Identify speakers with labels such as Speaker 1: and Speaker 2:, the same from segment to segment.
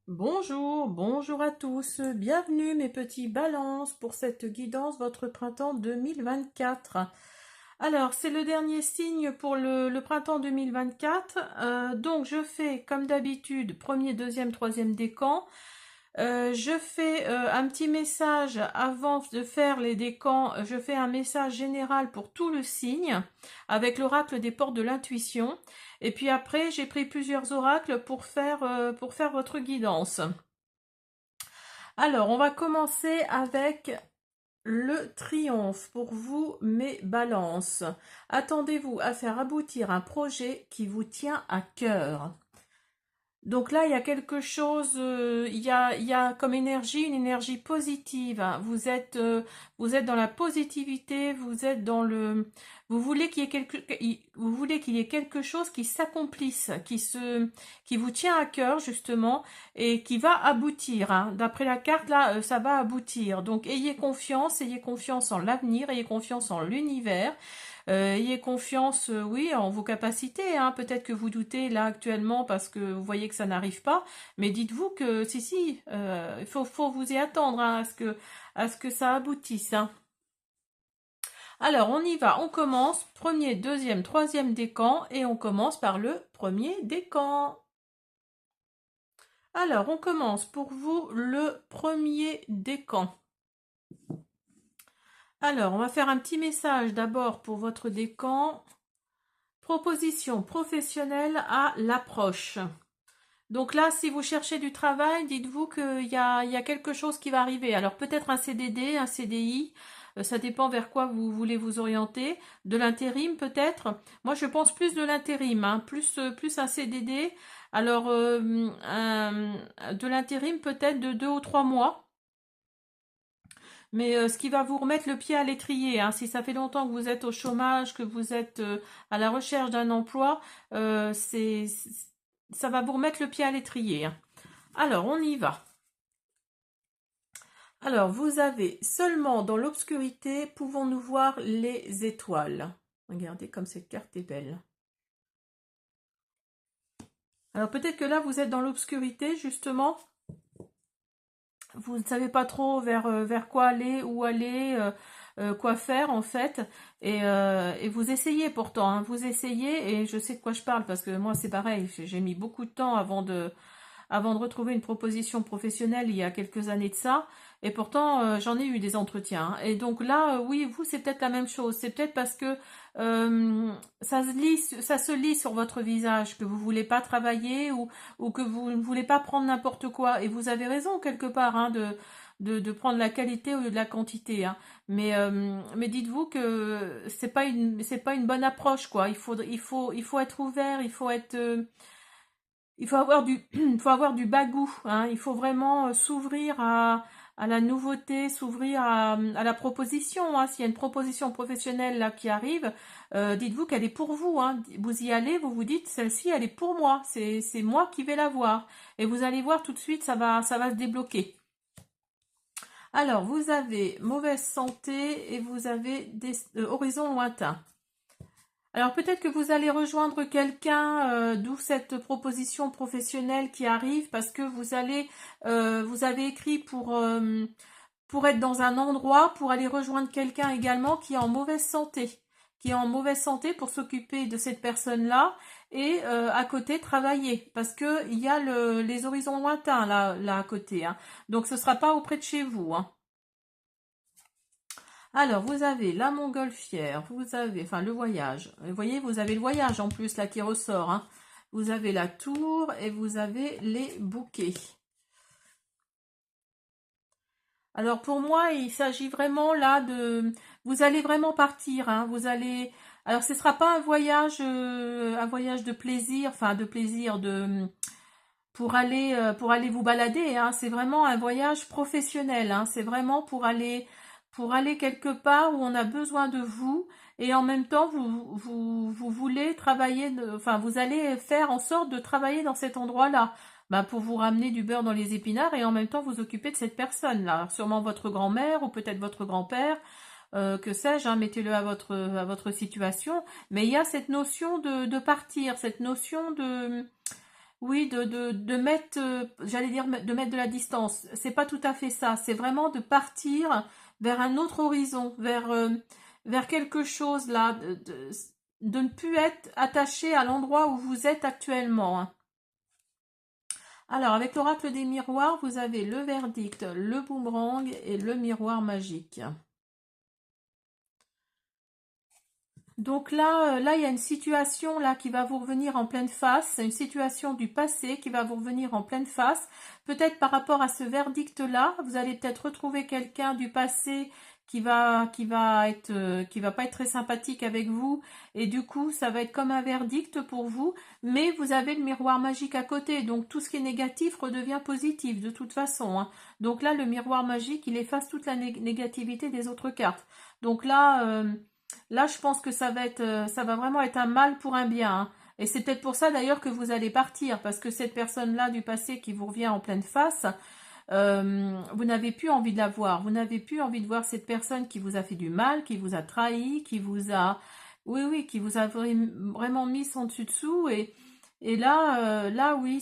Speaker 1: Bonjour, bonjour à tous, bienvenue mes petits balances pour cette guidance votre printemps 2024. Alors c'est le dernier signe pour le printemps 2024, donc je fais comme d'habitude premier, deuxième, troisième décan. Je fais un petit message avant de faire les décans, je fais un message général pour tout le signe avec l'oracle des portes de l'intuition. Et puis après, j'ai pris plusieurs oracles pour faire votre guidance. Alors, on va commencer avec le triomphe pour vous, mes balances. Attendez-vous à faire aboutir un projet qui vous tient à cœur. Donc là, il y a quelque chose, il y a comme énergie, une énergie positive, hein. Vous êtes dans la positivité, vous voulez vous voulez qu'il y ait quelque chose qui s'accomplisse, qui vous tient à cœur justement et qui va aboutir, hein. D'après la carte là, ça va aboutir. Donc ayez confiance en l'avenir, ayez confiance en l'univers. Ayez confiance, oui, en vos capacités, hein. Peut-être que vous doutez là actuellement parce que vous voyez que ça n'arrive pas, mais dites-vous que si, faut vous y attendre, hein, à ce que ça aboutisse, hein. Alors, on y va, on commence, premier, deuxième, troisième décan, et on commence par le premier décan. Alors, on commence pour vous le premier décan. Alors, on va faire un petit message d'abord pour votre décan. Proposition professionnelle à l'approche. Donc là, si vous cherchez du travail, dites-vous il y a quelque chose qui va arriver. Alors peut-être un CDD, un CDI, ça dépend vers quoi vous voulez vous orienter. De l'intérim peut-être. Moi, je pense plus de l'intérim, hein, plus un CDD. Alors de l'intérim peut-être de 2 ou 3 mois. Mais ce qui va vous remettre le pied à l'étrier, hein, si ça fait longtemps que vous êtes au chômage, que vous êtes à la recherche d'un emploi, ça va vous remettre le pied à l'étrier, hein. Alors, on y va. Alors, vous avez seulement dans l'obscurité, pouvons-nous voir les étoiles. Regardez comme cette carte est belle. Alors, peut-être que là, vous êtes dans l'obscurité, justement. Vous ne savez pas trop vers quoi aller, où aller, quoi faire en fait, et vous essayez pourtant, hein, vous essayez, et je sais de quoi je parle parce que moi c'est pareil, j'ai mis beaucoup de temps avant de retrouver une proposition professionnelle il y a quelques années de ça, et pourtant j'en ai eu des entretiens, hein. Et donc là, oui, vous c'est peut-être la même chose, c'est peut-être parce que ça se lit sur votre visage que vous voulez pas travailler ou que vous ne voulez pas prendre n'importe quoi, et vous avez raison quelque part, hein, de prendre la qualité au lieu de la quantité, hein. Mais dites-vous que c'est pas une bonne approche, quoi. Il faut être ouvert, il faut avoir il faut avoir du bagou, hein. Il faut vraiment s'ouvrir à la nouveauté, s'ouvrir à la proposition, hein. S'il y a une proposition professionnelle là qui arrive, dites-vous qu'elle est pour vous, hein. Vous y allez, vous vous dites, celle-ci, elle est pour moi, c'est moi qui vais la voir. Et vous allez voir tout de suite, ça va se débloquer. Alors, vous avez mauvaise santé et vous avez des horizons lointains. Alors peut-être que vous allez rejoindre quelqu'un, d'où cette proposition professionnelle qui arrive, parce que vous avez écrit pour être dans un endroit, pour aller rejoindre quelqu'un également qui est en mauvaise santé, pour s'occuper de cette personne-là et à côté travailler, parce que il y a les horizons lointains là à côté, hein. Donc ce sera pas auprès de chez vous, hein. Alors, vous avez la montgolfière, vous avez, enfin le voyage. Vous voyez, vous avez le voyage en plus là qui ressort, hein. Vous avez la tour et vous avez les bouquets. Alors pour moi, il s'agit vraiment là de... Vous allez vraiment partir, hein. Vous allez... Alors ce ne sera pas un voyage de plaisir, enfin de plaisir de... pour aller vous balader, hein. C'est vraiment un voyage professionnel, hein. C'est vraiment pour aller quelque part où on a besoin de vous et en même temps vous voulez travailler, enfin vous allez faire en sorte de travailler dans cet endroit-là, ben, pour vous ramener du beurre dans les épinards et en même temps vous occuper de cette personne-là, sûrement votre grand-mère ou peut-être votre grand-père. Que sais-je, hein, mettez-le à votre situation, mais il y a cette notion de partir, cette notion de, oui, de mettre, j'allais dire de mettre de la distance. C'est pas tout à fait ça. C'est vraiment de partir vers un autre horizon, vers quelque chose là, de ne plus être attaché à l'endroit où vous êtes actuellement, hein. Alors, avec l'oracle des miroirs, vous avez le verdict, le boomerang et le miroir magique. Donc là, il y a une situation là qui va vous revenir en pleine face. C'est une situation du passé qui va vous revenir en pleine face. Peut-être par rapport à ce verdict-là, vous allez peut-être retrouver quelqu'un du passé qui va pas être très sympathique avec vous. Et du coup, ça va être comme un verdict pour vous. Mais vous avez le miroir magique à côté. Donc tout ce qui est négatif redevient positif de toute façon, hein. Donc là, le miroir magique, il efface toute la négativité des autres cartes. Donc là, je pense que ça va vraiment être un mal pour un bien, hein. Et c'est peut-être pour ça d'ailleurs que vous allez partir, parce que cette personne-là du passé qui vous revient en pleine face, vous n'avez plus envie de la voir. Vous n'avez plus envie de voir cette personne qui vous a fait du mal, qui vous a trahi, qui vous a, oui, oui, qui vous a vraiment mis son dessus-dessous. Et là, oui,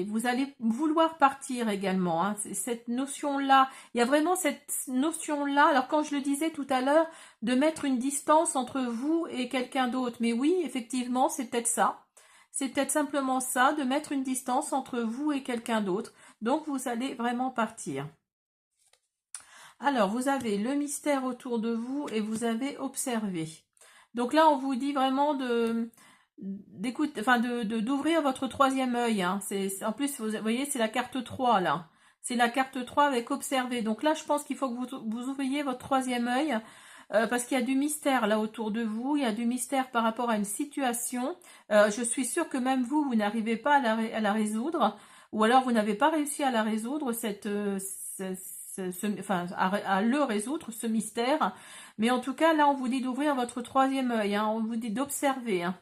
Speaker 1: vous allez vouloir partir également, hein. Cette notion-là, il y a vraiment cette notion-là. Alors quand je le disais tout à l'heure, de mettre une distance entre vous et quelqu'un d'autre. Mais oui, effectivement, c'est peut-être ça. C'est peut-être simplement ça, de mettre une distance entre vous et quelqu'un d'autre. Donc vous allez vraiment partir. Alors, vous avez le mystère autour de vous et vous avez observé. Donc là, on vous dit vraiment d'ouvrir votre troisième œil, hein. En plus, vous voyez, c'est la carte 3 là. C'est la carte 3 avec observer. Donc là, je pense qu'il faut que vous ouvriez votre troisième œil, parce qu'il y a du mystère là autour de vous. Il y a du mystère par rapport à une situation. Je suis sûre que même vous, vous n'arrivez pas à la résoudre. Ou alors vous n'avez pas réussi à la résoudre, à le résoudre, ce mystère. Mais en tout cas, là, on vous dit d'ouvrir votre troisième œil, hein. On vous dit d'observer, hein.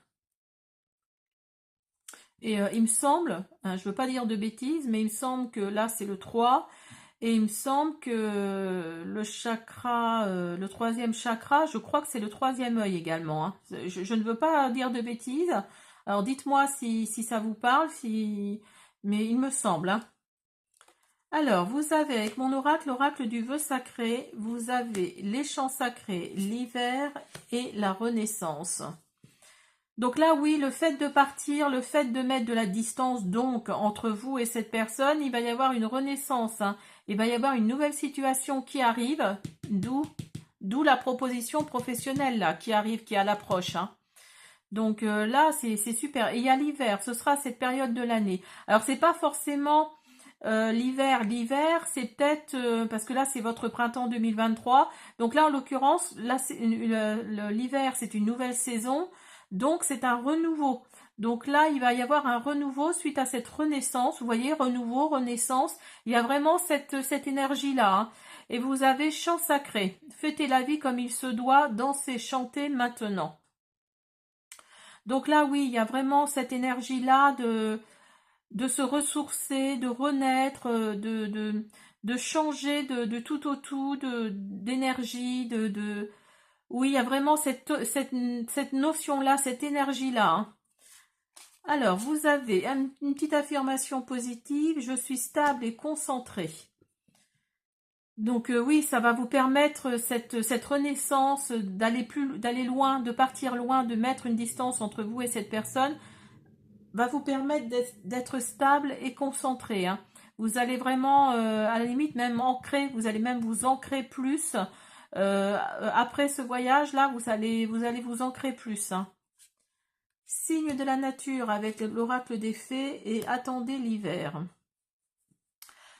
Speaker 1: Et il me semble, hein, je ne veux pas dire de bêtises, mais il me semble que là, c'est le 3. Et il me semble que le chakra, le troisième chakra, je crois que c'est le troisième œil également, hein. Je ne veux pas dire de bêtises. Alors dites-moi si ça vous parle, mais il me semble, hein. Alors, vous avez avec mon oracle, l'oracle du vœu sacré, vous avez les chants sacrés, l'hiver et la renaissance. Donc là, oui, le fait de partir, le fait de mettre de la distance donc entre vous et cette personne, il va y avoir une renaissance, hein. Il va y avoir une nouvelle situation qui arrive, d'où la proposition professionnelle là, qui arrive, qui est à l'approche, hein. Donc là, c'est super. Et il y a l'hiver, ce sera cette période de l'année. Alors, c'est pas forcément l'hiver, c'est peut-être, parce que là, c'est votre printemps 2023. Donc là, en l'occurrence, là, l'hiver, c'est une nouvelle saison. Donc, c'est un renouveau. Donc là, il va y avoir un renouveau suite à cette renaissance. Vous voyez, renouveau, renaissance. Il y a vraiment cette énergie-là, hein. Et vous avez chant sacré. Fêtez la vie comme il se doit, dansez, chantez maintenant. Donc là, oui, il y a vraiment cette énergie-là de se ressourcer, de renaître, de changer de tout au tout, d'énergie, oui, il y a vraiment cette notion-là, cette énergie-là, hein. Alors, vous avez une petite affirmation positive, je suis stable et concentrée. Donc oui, ça va vous permettre cette renaissance, d'aller loin, de partir loin, de mettre une distance entre vous et cette personne, va vous permettre d'être stable et concentré, hein. Vous allez vraiment, à la limite, même ancrer, vous allez même vous ancrer plus. Après ce voyage-là, vous allez vous ancrer plus, hein. Signe de la nature avec l'oracle des fées et attendez l'hiver.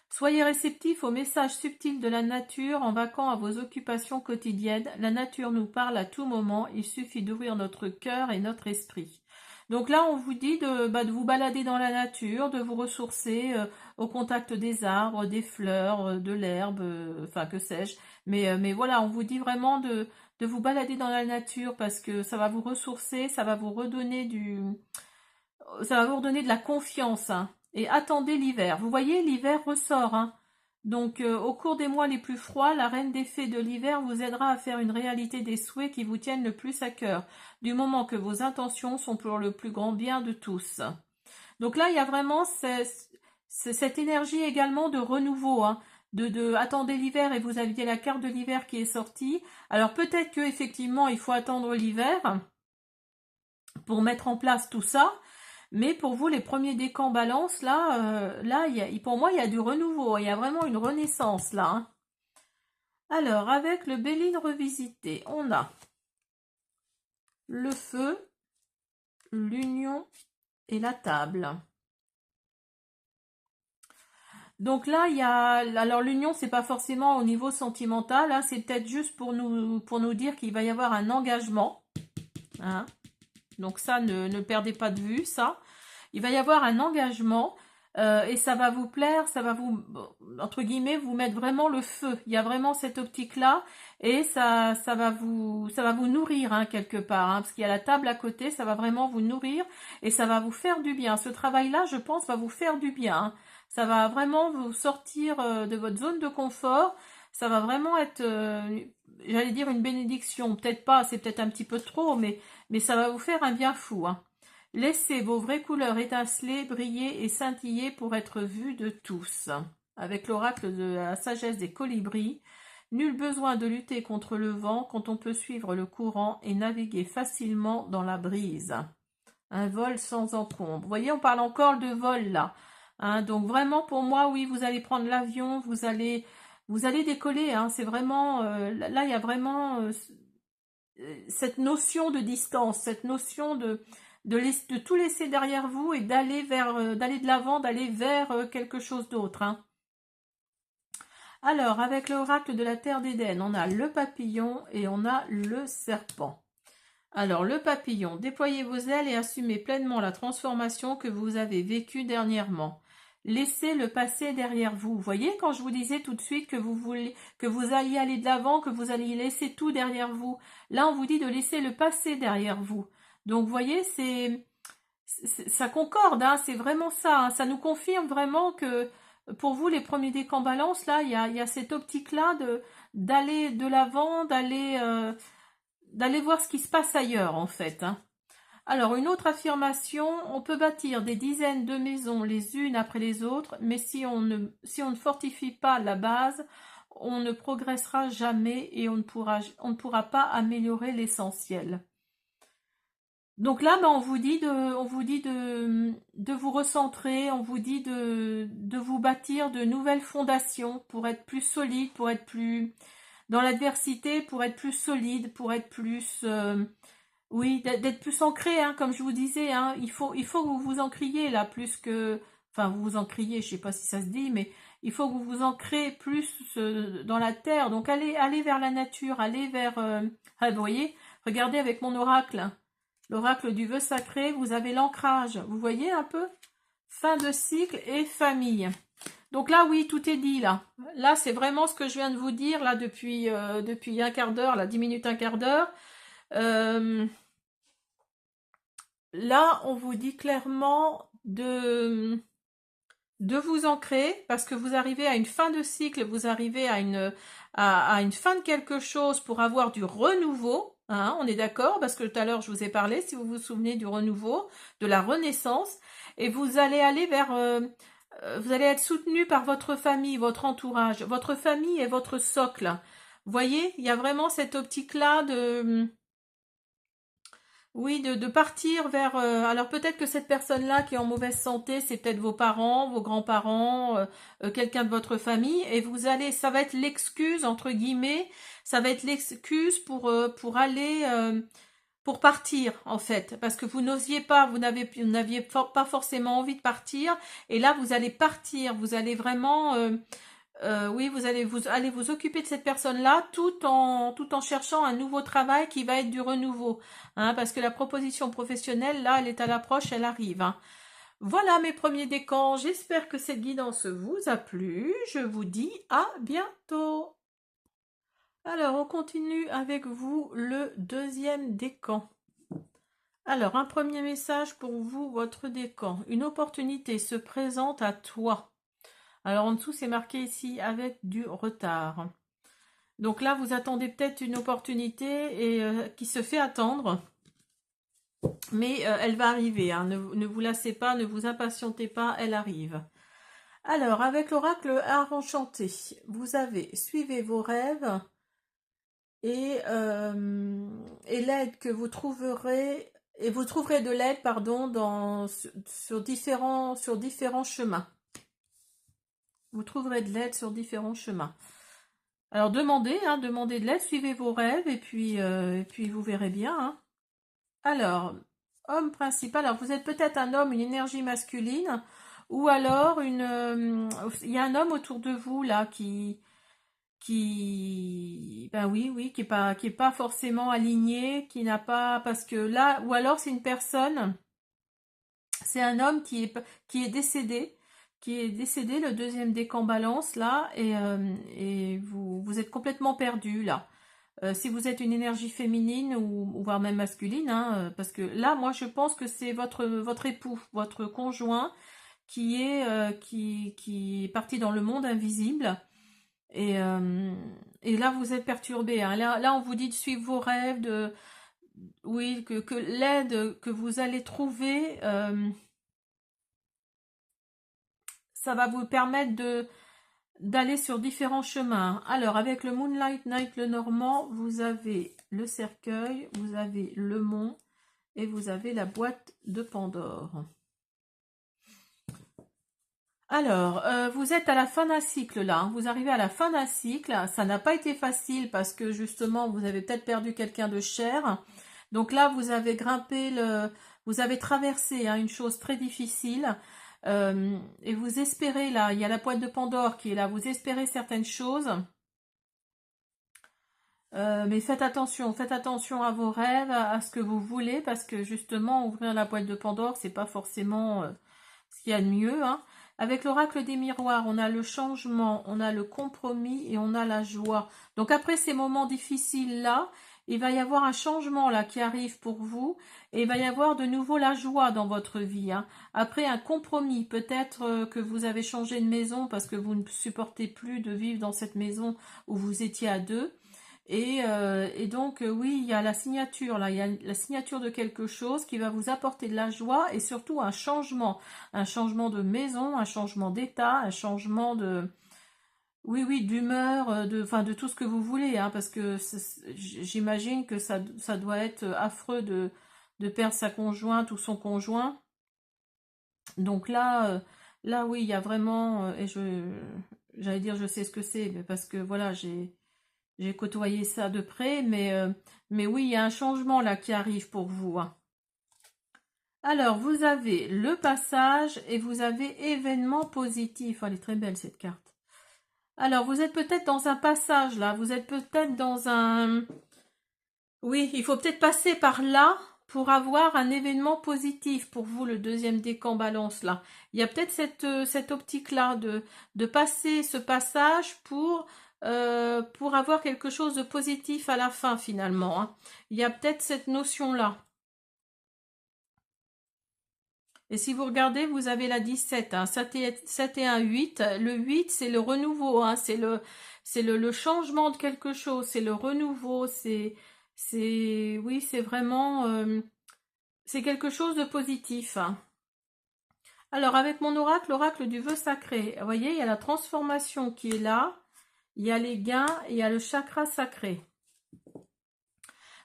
Speaker 1: Soyez réceptifs aux messages subtils de la nature en vaquant à vos occupations quotidiennes. La nature nous parle à tout moment, il suffit d'ouvrir notre cœur et notre esprit. Donc là, on vous dit de vous balader dans la nature, de vous ressourcer au contact des arbres, des fleurs, de l'herbe, enfin que sais-je. Mais voilà, on vous dit vraiment de vous balader dans la nature parce que ça va vous ressourcer, ça va vous redonner de la confiance, hein. Et attendez l'hiver. Vous voyez, l'hiver ressort, hein. Donc, au cours des mois les plus froids, la reine des fées de l'hiver vous aidera à faire une réalité des souhaits qui vous tiennent le plus à cœur, du moment que vos intentions sont pour le plus grand bien de tous. Donc là, il y a vraiment cette énergie également de renouveau, hein, attendez l'hiver et vous aviez la carte de l'hiver qui est sortie. Alors peut-être que effectivement il faut attendre l'hiver pour mettre en place tout ça, mais pour vous les premiers décans balance là, pour moi il y a du renouveau, il y a vraiment une renaissance là, hein. Alors avec le Béline revisité, on a le feu, l'union et la table. Donc là, il y a, alors l'union, c'est pas forcément au niveau sentimental, hein, c'est peut-être juste pour nous dire qu'il va y avoir un engagement, hein. Donc ça, ne perdez pas de vue, ça. Il va y avoir un engagement et ça va vous plaire, ça va vous, entre guillemets, vous mettre vraiment le feu. Il y a vraiment cette optique-là et ça va vous nourrir, hein, quelque part, hein, parce qu'il y a la table à côté, ça va vraiment vous nourrir et ça va vous faire du bien. Ce travail-là, je pense, va vous faire du bien, hein. Ça va vraiment vous sortir de votre zone de confort. Ça va vraiment être, j'allais dire une bénédiction. Peut-être pas, c'est peut-être un petit peu trop, mais ça va vous faire un bien fou, hein. Laissez vos vraies couleurs étinceler, briller et scintiller pour être vues de tous. Avec l'oracle de la sagesse des colibris, nul besoin de lutter contre le vent quand on peut suivre le courant et naviguer facilement dans la brise. Un vol sans encombre. Vous voyez, on parle encore de vol là, hein, donc vraiment pour moi, oui, vous allez prendre l'avion, vous allez décoller, hein, c'est vraiment, là il y a vraiment cette notion de distance, cette notion de tout laisser derrière vous et d'aller d'aller de l'avant, d'aller vers quelque chose d'autre, hein. Alors, avec l'oracle de la terre d'Éden, on a le papillon et on a le serpent. Alors, le papillon, déployez vos ailes et assumez pleinement la transformation que vous avez vécue dernièrement. Laissez le passé derrière vous. Vous voyez, quand je vous disais tout de suite que vous alliez aller de l'avant, que vous alliez laisser tout derrière vous. Là, on vous dit de laisser le passé derrière vous. Donc, vous voyez, ça concorde, hein, c'est vraiment ça, hein. Ça nous confirme vraiment que pour vous, les premiers décans balance, là, il y a cette optique-là d'aller de l'avant, d'aller voir ce qui se passe ailleurs, en fait, hein. Alors, une autre affirmation, on peut bâtir des dizaines de maisons les unes après les autres, mais si on ne fortifie pas la base, on ne progressera jamais et on ne pourra pas améliorer l'essentiel. Donc là, on vous dit de vous recentrer, on vous dit de vous bâtir de nouvelles fondations pour être plus solide, pour être plus dans l'adversité, pour être plus solide, pour être plus, oui, d'être plus ancré, hein, comme je vous disais, hein, il faut que vous vous ancriez là, plus que, enfin, vous vous ancriez, je sais pas si ça se dit, mais il faut que vous vous ancrez plus dans la terre. Donc allez vers la nature, allez vers, ah, vous voyez, regardez avec mon oracle, hein. L'oracle du vœu sacré, vous avez l'ancrage. Vous voyez un peu? Fin de cycle et famille. Donc là, oui, tout est dit là. Là, c'est vraiment ce que je viens de vous dire là depuis un quart d'heure, là, 10 minutes, un quart d'heure. Là, on vous dit clairement de vous ancrer parce que vous arrivez à une fin de cycle, vous arrivez à une fin de quelque chose pour avoir du renouveau. Hein, on est d'accord, parce que tout à l'heure je vous ai parlé, si vous vous souvenez, du renouveau, de la renaissance, et vous allez aller vous allez être soutenu par votre famille, votre entourage. Votre famille est votre socle. Vous voyez, il y a vraiment cette optique-là oui, de partir vers... alors peut-être que cette personne-là qui est en mauvaise santé, c'est peut-être vos parents, vos grands-parents, quelqu'un de votre famille, et ça va être l'excuse, entre guillemets, ça va être l'excuse pour aller, pour partir, en fait, parce que vous n'osiez pas, vous n'aviez pas forcément envie de partir, et là, vous allez partir, vous allez vraiment... oui, allez vous occuper de cette personne-là tout en cherchant un nouveau travail qui va être du renouveau, hein, parce que la proposition professionnelle, là, elle est à l'approche, elle arrive, hein. Voilà mes premiers décans, j'espère que cette guidance vous a plu, je vous dis à bientôt. Alors, on continue avec vous le deuxième décan. Alors, un premier message pour vous, votre décan. Une opportunité se présente à toi. Alors en dessous, c'est marqué ici avec du retard. Donc là, vous attendez peut-être une opportunité et qui se fait attendre. Mais elle va arriver, hein. Ne vous lassez pas, ne vous impatientez pas, elle arrive. Alors, avec l'oracle art enchanté, vous avez suivez vos rêves et l'aide que vous trouverez, et vous trouverez de l'aide, pardon, sur différents chemins. Vous trouverez de l'aide sur différents chemins. Alors demandez, hein, demandez de l'aide, suivez vos rêves et puis vous verrez bien, hein. Alors, homme principal, alors vous êtes peut-être un homme, une énergie masculine, ou alors il y a un homme autour de vous là ben oui, oui, qui est pas forcément aligné, qui n'a pas, parce que là, ou alors c'est une personne, c'est un homme qui est décédé, le deuxième décan balance là, et vous êtes complètement perdu là. Si vous êtes une énergie féminine ou voire même masculine, hein, parce que là, moi, je pense que c'est votre époux, votre conjoint qui est parti dans le monde invisible. Et, euh, et là, vous êtes perturbé, hein. Là, on vous dit de suivre vos rêves, oui, que l'aide que vous allez trouver, ça va vous permettre d'aller sur différents chemins. Alors, avec le Moonlight Night le Normand, vous avez le cercueil, vous avez le mont et vous avez la boîte de Pandore. Alors, vous êtes à la fin d'un cycle là, hein. Vous arrivez à la fin d'un cycle. Ça n'a pas été facile parce que justement, vous avez peut-être perdu quelqu'un de cher. Donc là, vous avez traversé, hein, une chose très difficile. Et vous espérez là, il y a la boîte de Pandore qui est là. Vous espérez certaines choses. Mais faites attention à vos rêves, à ce que vous voulez, parce que justement, ouvrir la boîte de Pandore, c'est pas forcément ce qu'il y a de mieux, hein. Avec l'oracle des miroirs, on a le changement, on a le compromis et on a la joie. Donc après ces moments difficiles-là, il va y avoir un changement là qui arrive pour vous et il va y avoir de nouveau la joie dans votre vie, hein. Après un compromis, peut-être que vous avez changé de maison parce que vous ne supportez plus de vivre dans cette maison où vous étiez à deux. Et donc, oui, il y a la signature, là, il y a la signature de quelque chose qui va vous apporter de la joie et surtout un changement de maison, un changement d'état, un changement de, oui, oui, d'humeur, enfin, de tout ce que vous voulez, hein, parce que j'imagine que ça doit être affreux de perdre sa conjointe ou son conjoint. Donc là, oui, il y a vraiment, j'allais dire, je sais ce que c'est, mais parce que voilà, j'ai côtoyé ça de près, mais oui, il y a un changement là qui arrive pour vous, hein. Alors, vous avez le passage et vous avez événement positif. Elle est très belle cette carte. Alors, vous êtes peut-être dans un passage là, vous êtes peut-être dans un... Oui, il faut peut-être passer par là pour avoir un événement positif pour vous, le deuxième décan balance là. Il y a peut-être cette optique-là de passer ce passage pour avoir quelque chose de positif à la fin finalement, hein. Il y a peut-être cette notion-là. Et si vous regardez, vous avez la 17, hein, 7 et 1, 8. Le 8, c'est le renouveau, hein, le changement de quelque chose, c'est le renouveau, oui, c'est vraiment, c'est quelque chose de positif, hein. Alors, avec mon oracle, l'oracle du vœu sacré, vous voyez, il y a la transformation qui est là, il y a les gains et il y a le chakra sacré.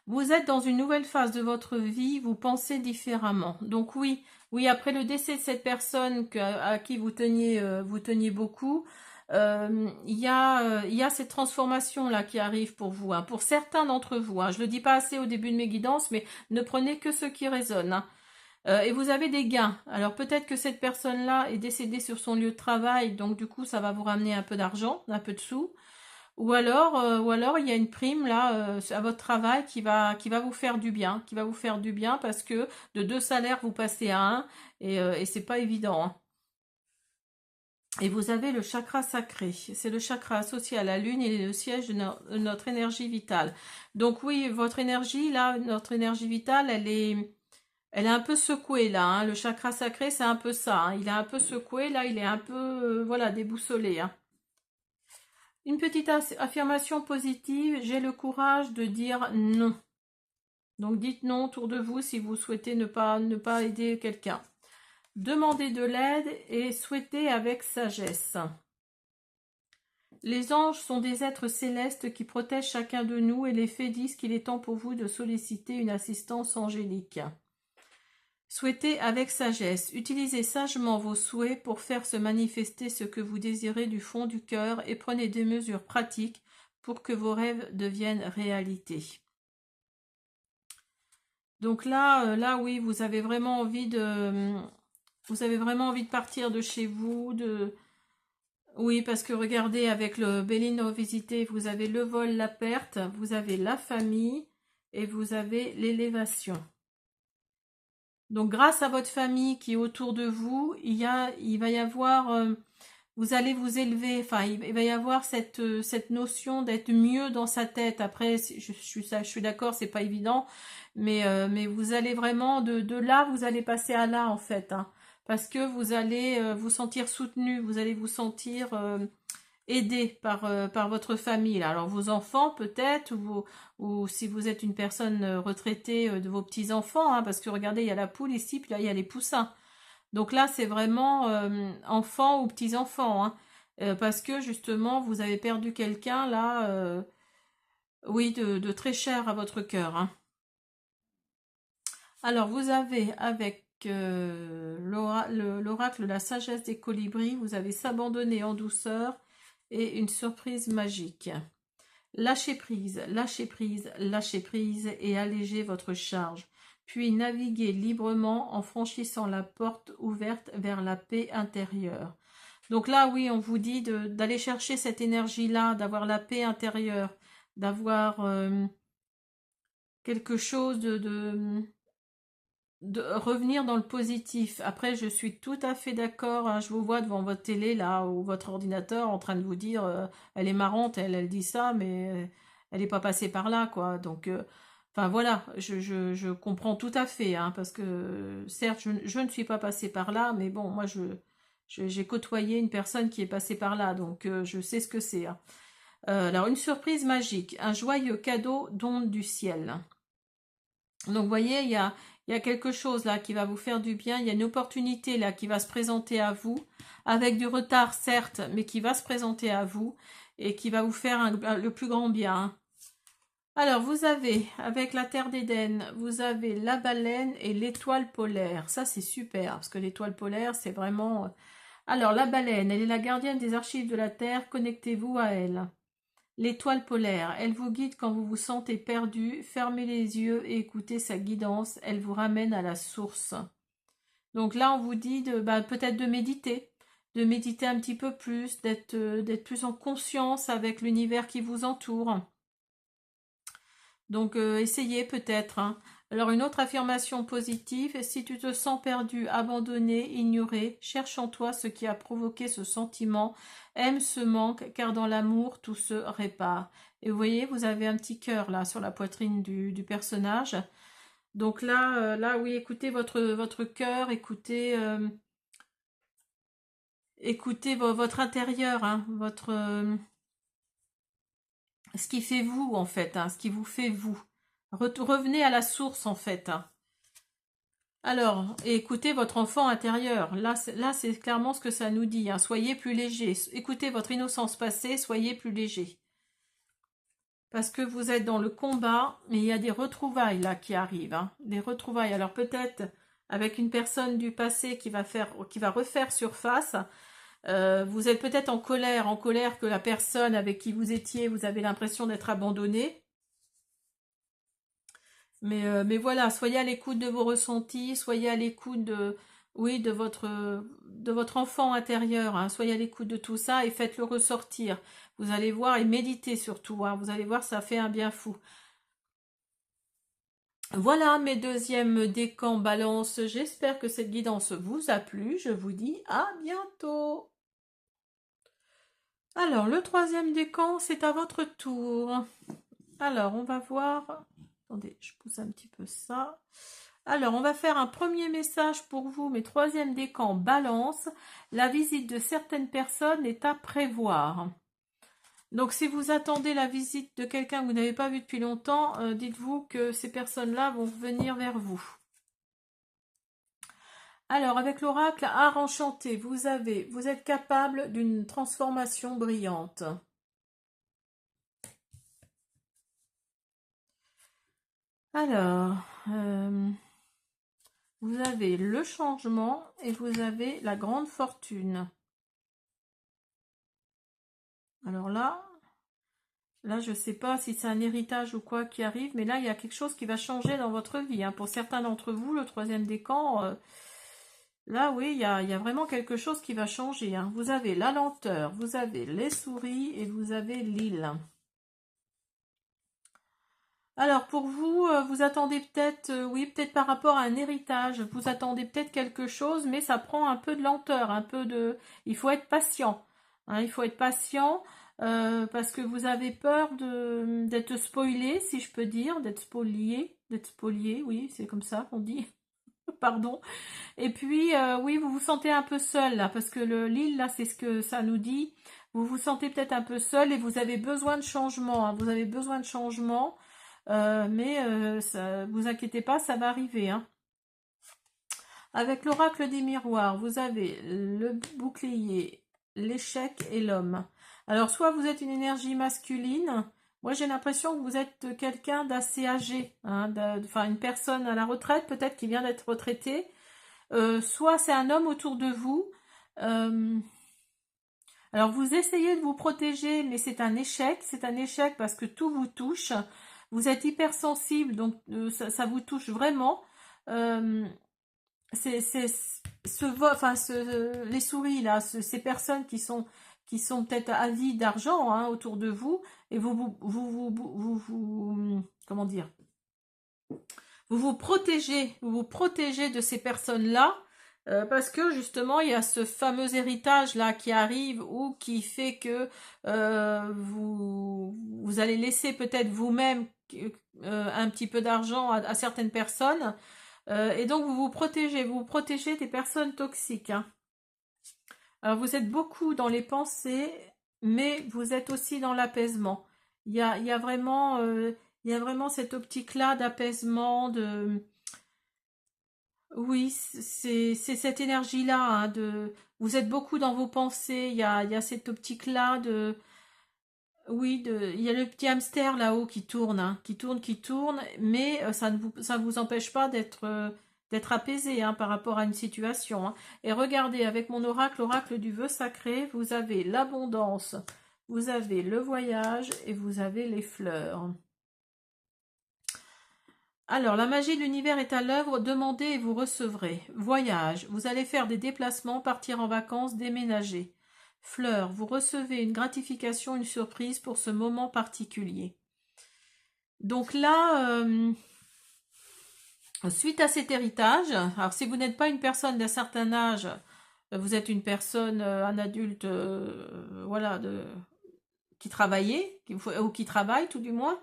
Speaker 1: Vous êtes dans une nouvelle phase de votre vie, vous pensez différemment. Donc oui, oui, après le décès de cette personne à qui vous teniez beaucoup, il y a cette transformation-là qui arrive pour vous, hein, pour certains d'entre vous, hein. Je ne le dis pas assez au début de mes guidances, mais ne prenez que ce qui résonne, hein. Et vous avez des gains. Alors peut-être que cette personne-là est décédée sur son lieu de travail, donc du coup ça va vous ramener un peu d'argent, un peu de sous. Ou alors il y a une prime là à votre travail qui va vous faire du bien, parce que de deux salaires vous passez à un et c'est pas évident, hein. Et vous avez le chakra sacré, c'est le chakra associé à la lune et le siège de notre énergie vitale. Donc oui, votre énergie là, notre énergie vitale, elle est un peu secouée là, hein. Le chakra sacré c'est un peu ça, hein. Il est un peu secoué là, il est un peu voilà déboussolé, hein. Une petite affirmation positive, j'ai le courage de dire non. Donc dites non autour de vous si vous souhaitez ne pas aider quelqu'un. Demandez de l'aide et souhaitez avec sagesse. Les anges sont des êtres célestes qui protègent chacun de nous et les fées disent qu'il est temps pour vous de solliciter une assistance angélique. Souhaitez avec sagesse. Utilisez sagement vos souhaits pour faire se manifester ce que vous désirez du fond du cœur et prenez des mesures pratiques pour que vos rêves deviennent réalité. Donc là, oui, vous avez vraiment envie de partir de chez vous, oui, parce que regardez, avec le Bélino visité, vous avez le vol, la perte, vous avez la famille et vous avez l'élévation. Donc, grâce à votre famille qui est autour de vous, il va y avoir, vous allez vous élever, enfin, il va y avoir cette notion d'être mieux dans sa tête. Après, je suis d'accord, c'est pas évident, mais vous allez vraiment, de là, vous allez passer à là, en fait, hein, parce que vous allez vous sentir soutenu, vous allez vous sentir aidé par votre famille. Là. Alors vos enfants peut-être, ou si vous êtes une personne retraitée, de vos petits-enfants, hein, parce que regardez, il y a la poule ici, puis là il y a les poussins. Donc là c'est vraiment enfants ou petits-enfants, hein, parce que justement vous avez perdu quelqu'un là, oui, de très cher à votre cœur. Hein. Alors vous avez avec l'oracle la sagesse des colibris, vous avez s'abandonner en douceur et une surprise magique. Lâchez prise, lâchez prise, lâchez prise et allégez votre charge. Puis naviguez librement en franchissant la porte ouverte vers la paix intérieure. Donc là, oui, on vous dit d'aller chercher cette énergie-là, d'avoir la paix intérieure, d'avoir quelque chose de revenir dans le positif. Après, je suis tout à fait d'accord, hein, je vous vois devant votre télé, là, ou votre ordinateur, en train de vous dire, elle est marrante, elle dit ça, mais elle n'est pas passée par là, quoi. Donc, enfin, voilà, je comprends tout à fait, hein, parce que, certes, je ne suis pas passée par là, mais bon, moi, j'ai côtoyé une personne qui est passée par là, donc je sais ce que c'est. Hein. Alors, une surprise magique, un joyeux cadeau d'onde du ciel. Donc, vous voyez, il y a quelque chose là qui va vous faire du bien. Il y a une opportunité là qui va se présenter à vous, avec du retard certes, mais qui va se présenter à vous et qui va vous faire le plus grand bien. Hein. Alors, vous avez, avec la Terre d'Éden, vous avez la baleine et l'étoile polaire. Ça, c'est super, parce que l'étoile polaire, c'est vraiment... Alors, la baleine, elle est la gardienne des archives de la Terre. Connectez-vous à elle. L'étoile polaire, elle vous guide quand vous vous sentez perdu, fermez les yeux et écoutez sa guidance, elle vous ramène à la source. Donc là, on vous dit peut-être de méditer un petit peu plus, d'être plus en conscience avec l'univers qui vous entoure. Donc essayez peut-être. Hein. Alors une autre affirmation positive, si tu te sens perdu, abandonné, ignoré, cherche en toi ce qui a provoqué ce sentiment, aime ce manque, car dans l'amour tout se répare. Et vous voyez, vous avez un petit cœur là sur la poitrine du personnage. Donc là oui, écoutez votre cœur, écoutez votre intérieur, hein, ce qui fait vous en fait, hein, ce qui vous fait vous. Revenez à la source en fait. Hein. Alors, écoutez votre enfant intérieur. Là, c'est clairement ce que ça nous dit. Hein. Soyez plus léger. Écoutez votre innocence passée, soyez plus léger. Parce que vous êtes dans le combat, mais il y a des retrouvailles là qui arrivent. Hein. Des retrouvailles. Alors peut-être avec une personne du passé qui va refaire surface. Vous êtes peut-être en colère que la personne avec qui vous étiez, vous avez l'impression d'être abandonné. Mais voilà, soyez à l'écoute de vos ressentis, soyez à l'écoute oui, de votre enfant intérieur. Hein. Soyez à l'écoute de tout ça et faites-le ressortir. Vous allez voir et méditez surtout. Hein. Vous allez voir, ça fait un bien fou. Voilà mes deuxièmes décans balance. J'espère que cette guidance vous a plu. Je vous dis à bientôt. Alors, le troisième décan, c'est à votre tour. Alors, on va voir... Attendez, je pousse un petit peu ça. Alors, on va faire un premier message pour vous, mes troisième décan balance. La visite de certaines personnes est à prévoir. Donc si vous attendez la visite de quelqu'un que vous n'avez pas vu depuis longtemps, dites-vous que ces personnes-là vont venir vers vous. Alors avec l'oracle art enchanté, vous êtes capable d'une transformation brillante. Alors, vous avez le changement et vous avez la grande fortune. Alors là, je ne sais pas si c'est un héritage ou quoi qui arrive, mais là, il y a quelque chose qui va changer dans votre vie, hein. Pour certains d'entre vous, le troisième décan, là, oui, il y a vraiment quelque chose qui va changer, hein. Vous avez la lenteur, vous avez les souris et vous avez l'île. Alors, pour vous, vous attendez peut-être, oui, peut-être par rapport à un héritage, vous attendez peut-être quelque chose, mais ça prend un peu de lenteur, un peu de... Il faut être patient, hein, il faut être patient parce que vous avez peur d'être spoilé, si je peux dire, d'être spolié, oui, c'est comme ça qu'on dit, pardon. Et puis, oui, vous vous sentez un peu seul, là, parce que l'île, là, c'est ce que ça nous dit. Vous vous sentez peut-être un peu seul et vous avez besoin de changement, hein, vous avez besoin de changement. Mais vous inquiétez pas, ça va arriver, hein. Avec l'oracle des miroirs, vous avez le bouclier, l'échec et l'homme. Alors, soit vous êtes une énergie masculine, moi j'ai l'impression que vous êtes quelqu'un d'assez âgé, hein, enfin une personne à la retraite, peut-être qui vient d'être retraitée. Soit c'est un homme autour de vous. Euh, alors, vous essayez de vous protéger, mais c'est un échec. C'est un échec parce que tout vous touche. Vous êtes hypersensible, donc ça vous touche vraiment. Euh, c'est enfin, les souris là, ces personnes qui sont peut-être avides d'argent, hein, autour de vous, et comment dire, vous vous protégez de ces personnes-là. Parce que justement, il y a ce fameux héritage là qui arrive ou qui fait que vous allez laisser peut-être vous-même un petit peu d'argent à certaines personnes. Et donc vous vous protégez des personnes toxiques, hein. Alors vous êtes beaucoup dans les pensées, mais vous êtes aussi dans l'apaisement. Il y a vraiment, il y a vraiment cette optique-là d'apaisement, de oui, c'est cette énergie-là, hein, vous êtes beaucoup dans vos pensées. Il y a cette optique-là de oui, il y a le petit hamster là-haut qui tourne, hein, qui tourne, mais ça ne vous empêche pas d'être apaisé, hein, par rapport à une situation, hein. Et regardez, avec mon oracle, l'oracle du vœu sacré, vous avez l'abondance, vous avez le voyage et vous avez les fleurs. Alors, la magie de l'univers est à l'œuvre, demandez et vous recevrez. Voyage, vous allez faire des déplacements, partir en vacances, déménager. Fleurs, vous recevez une gratification, une surprise pour ce moment particulier. Donc là, suite à cet héritage, alors si vous n'êtes pas une personne d'un certain âge, vous êtes une personne, un adulte, voilà, qui travaillait, ou qui travaille tout du moins,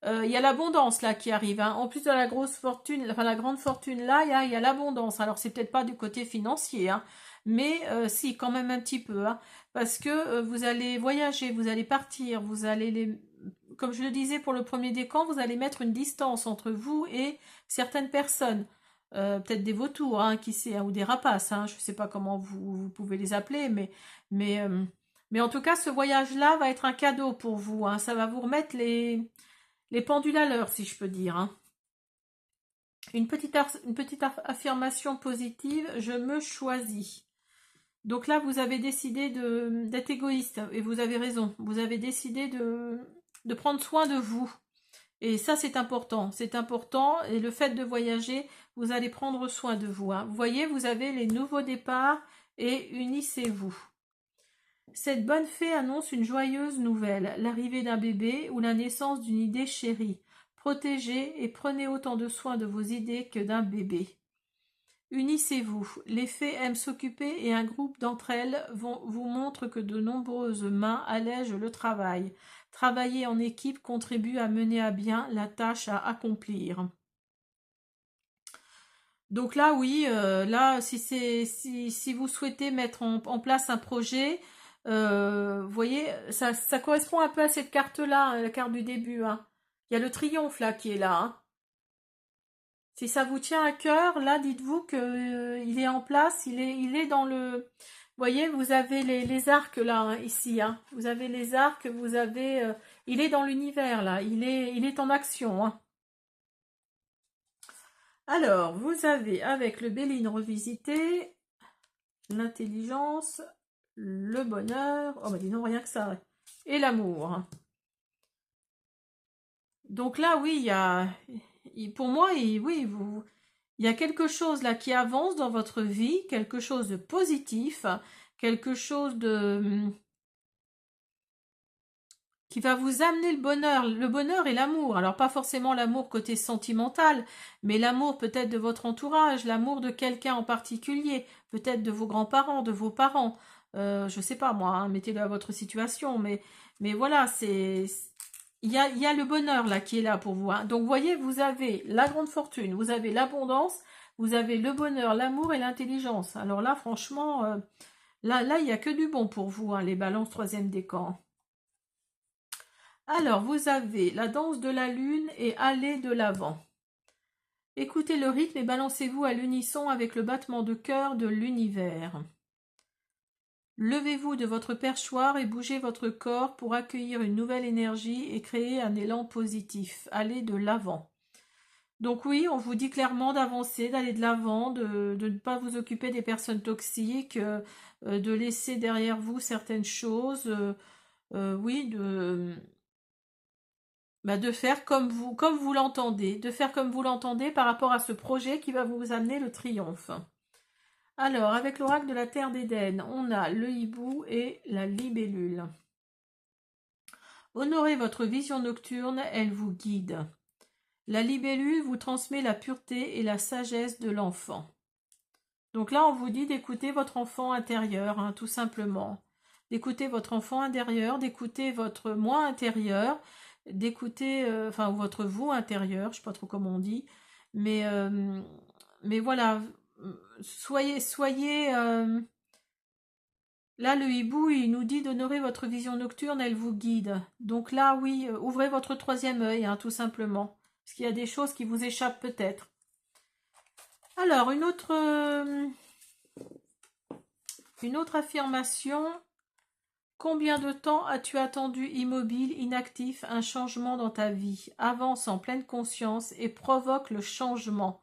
Speaker 1: il y a l'abondance là qui arrive, hein. En plus de la grosse fortune, enfin la grande fortune là, il y a l'abondance. Alors c'est peut-être pas du côté financier, hein, mais si quand même un petit peu, hein, parce que vous allez voyager, vous allez partir, vous allez comme je le disais pour le premier décan, vous allez mettre une distance entre vous et certaines personnes. Peut-être des vautours, hein, qui sait, hein, ou des rapaces, hein, je ne sais pas comment vous pouvez les appeler, mais, euh, mais en tout cas, ce voyage-là va être un cadeau pour vous, hein. Ça va vous remettre les pendules à l'heure, si je peux dire, hein. Une petite affirmation positive, je me choisis. Donc là, vous avez décidé d'être égoïste, et vous avez raison. Vous avez décidé de prendre soin de vous. Et ça, c'est important. C'est important. Et le fait de voyager, vous allez prendre soin de vous, hein. Vous voyez, vous avez les nouveaux départs et unissez-vous. Cette bonne fée annonce une joyeuse nouvelle, l'arrivée d'un bébé ou la naissance d'une idée chérie. Protégez et prenez autant de soin de vos idées que d'un bébé. Unissez-vous. Les fées aiment s'occuper et un groupe d'entre elles vous montre que de nombreuses mains allègent le travail. Travailler en équipe contribue à mener à bien la tâche à accomplir. Donc là, oui, là, si vous souhaitez mettre en place un projet, voyez, ça correspond un peu à cette carte-là, hein, la carte du début. Hein. Il y a le triomphe là qui est là. Hein. Si ça vous tient à cœur, là, dites-vous que il est en place, il est dans le... Vous voyez, vous avez les arcs là, hein, ici. Hein. Vous avez les arcs, vous avez... il est dans l'univers là, il est en action. Hein. Alors, vous avez avec le Béline revisité, l'intelligence, le bonheur, oh bah dis non, rien que ça, et l'amour. Hein. Donc là, oui, pour moi, oui, il y a quelque chose là qui avance dans votre vie, quelque chose de positif, quelque chose de qui va vous amener le bonheur et l'amour. Alors pas forcément l'amour côté sentimental, mais l'amour peut-être de votre entourage, l'amour de quelqu'un en particulier, peut-être de vos grands-parents, de vos parents. Je sais pas moi, hein, mettez-le à votre situation, mais voilà, il y a le bonheur là qui est là pour vous. Hein. Donc, vous voyez, vous avez la grande fortune, vous avez l'abondance, vous avez le bonheur, l'amour et l'intelligence. Alors là, franchement, là, il n'y a que du bon pour vous, hein, les balances troisième décan. Alors, vous avez la danse de la lune et aller de l'avant. Écoutez le rythme et balancez-vous à l'unisson avec le battement de cœur de l'univers. Levez-vous de votre perchoir et bougez votre corps pour accueillir une nouvelle énergie et créer un élan positif. Allez de l'avant. Donc oui, on vous dit clairement d'avancer, d'aller de l'avant, de ne pas vous occuper des personnes toxiques, de laisser derrière vous certaines choses, oui, de faire comme vous l'entendez, de faire comme vous l'entendez par rapport à ce projet qui va vous amener le triomphe. Alors, avec l'oracle de la terre d'Éden, on a le hibou et la libellule. Honorez votre vision nocturne, elle vous guide. La libellule vous transmet la pureté et la sagesse de l'enfant. Donc là, on vous dit d'écouter votre enfant intérieur, hein, tout simplement. D'écouter votre enfant intérieur, d'écouter votre moi intérieur, d'écouter, votre vous intérieur, je ne sais pas trop comment on dit, mais voilà, soyez là, le hibou, il nous dit d'honorer votre vision nocturne, elle vous guide. Donc là, oui, ouvrez votre troisième œil, hein, tout simplement. Parce qu'il y a des choses qui vous échappent peut-être. Alors, une autre affirmation. Combien de temps as-tu attendu immobile, inactif, un changement dans ta vie? Avance en pleine conscience et provoque le changement.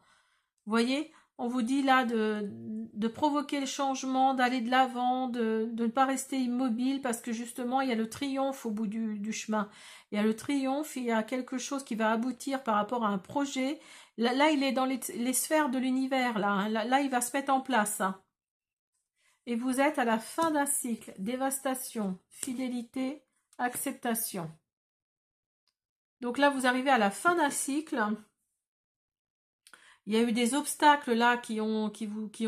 Speaker 1: Vous voyez, on vous dit là de provoquer le changement, d'aller de l'avant, de ne pas rester immobile parce que justement, il y a le triomphe au bout du chemin. Il y a le triomphe, il y a quelque chose qui va aboutir par rapport à un projet. Là il est dans les sphères de l'univers. Là, hein. Là, il va se mettre en place. Hein. Et vous êtes à la fin d'un cycle. Dévastation, fidélité, acceptation. Donc là, vous arrivez à la fin d'un cycle. Il y a eu des obstacles là qui ont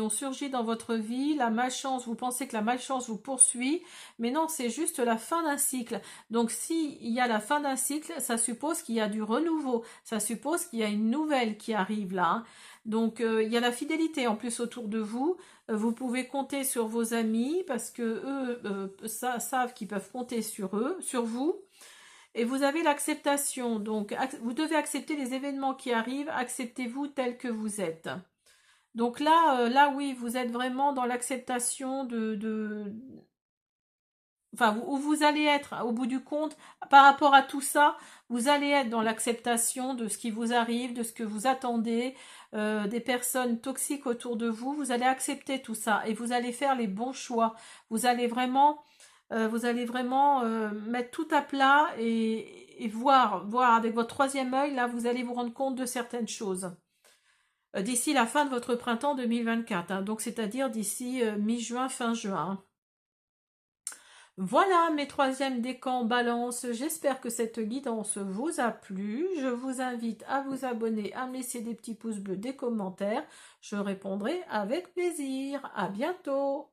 Speaker 1: surgi dans votre vie. La malchance, vous pensez que la malchance vous poursuit. Mais non, c'est juste la fin d'un cycle. Donc s'il y a la fin d'un cycle, ça suppose qu'il y a du renouveau. Ça suppose qu'il y a une nouvelle qui arrive là. Hein. Donc il y a la fidélité en plus autour de vous. Vous pouvez compter sur vos amis parce que eux savent qu'ils peuvent compter sur vous. Et vous avez l'acceptation, donc vous devez accepter les événements qui arrivent, acceptez-vous tel que vous êtes. Donc là oui, vous êtes vraiment dans l'acceptation où vous allez être, au bout du compte, par rapport à tout ça, vous allez être dans l'acceptation de ce qui vous arrive, de ce que vous attendez, des personnes toxiques autour de vous, vous allez accepter tout ça et vous allez faire les bons choix. Vous allez vraiment mettre tout à plat et voir avec votre troisième œil, là, vous allez vous rendre compte de certaines choses. D'ici la fin de votre printemps 2024, hein, donc c'est-à-dire d'ici mi-juin, fin juin. Voilà mes troisièmes décans balance, j'espère que cette guidance vous a plu, je vous invite à vous abonner, à me laisser des petits pouces bleus, des commentaires, je répondrai avec plaisir, à bientôt.